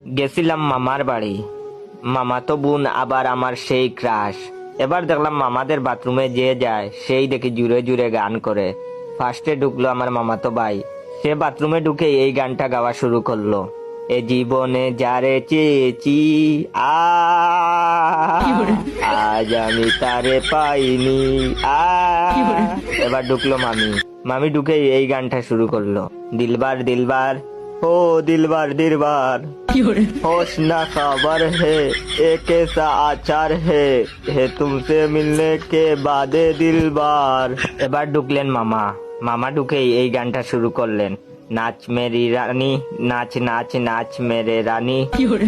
গেছিলাম মামার বাড়ি। মামাতো বোন আবার আমার সেই ক্রাশ। এবার দেখলাম মামাদের বাথরুমে যে যায় সেই দেখি জুড়ে জুড়ে গান করে। ফার্স্টে ঢুকলো আমার মামাতো ভাই। সে বাথরুমে ঢুকে এই গানটা গাওয়া শুরু করলো। এ জীবনে যারে চেয়েছি, আ আজ আমি তারে পাইনি। আ এবার ঢুকলো মামি। মামি ঢুকে এই গানটা শুরু করলো। দিলবার দিলবার, ও দিলবার দিলবার, होश ना खबर है ये कैसा आचार है तुमसे मिलने के बाद दिल बार। এবার ঢুকলেন মামা। মামা ঢুকেই এই গানটা শুরু করলেন। নাচ মেরি রানী, নাচ নাচ নাচ মেরে রানী।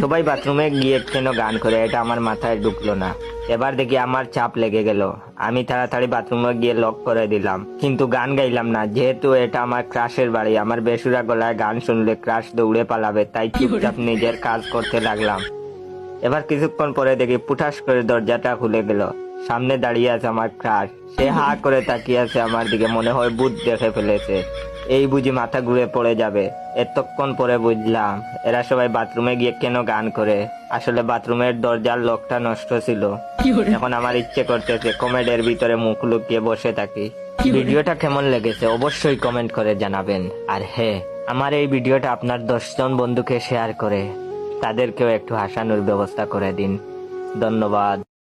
সবাই বাথরুমে গিয়ে কেন গান করে এটা আমার মাথায় ঢুকলো না। এবার দেখি আমার চাপ লেগে গেল। আমি তাড়াতাড়ি বাথরুমে গিয়ে লক করে দিলাম, কিন্তু গান গাইলাম না, যেহেতু এটা আমার ক্রাশের বাড়ি। আমার বেসুরা গলায় গান শুনলে ক্রাশ দৌড়ে পালাবে, তাই চুপচাপ নিজের কাজ করতে লাগলাম। এবার কিছুক্ষণ পরে দেখি পুঠাস করে দরজাটা খুলে গেল। সামনে দাঁড়িয়ে আছে আমার ক্রাশ। সে হা করে তাকিয়ে আছে আমার দিকে, মনে হয় ভূত দেখে ফেলেছে। এই বুঝি মাথা ঘুরে পড়ে যাবে। এতক্ষণ পরে বুঝলাম এরা সবাই বাথরুমে গিয়ে কেন গান করে। আসলে বাথরুমের দরজার লকটা নষ্ট ছিল। এখন আমার ইচ্ছে করতেছে কমেডের ভিতরে মুখ লুকিয়ে বসে থাকি। ভিডিওটা কেমন লেগেছে অবশ্যই কমেন্ট করে জানাবেন। আর হ্যাঁ, আমার এই ভিডিওটা আপনার 10 জন বন্ধুকে শেয়ার করে তাদেরকেও একটু হাসানোর ব্যবস্থা করে দিন। ধন্যবাদ।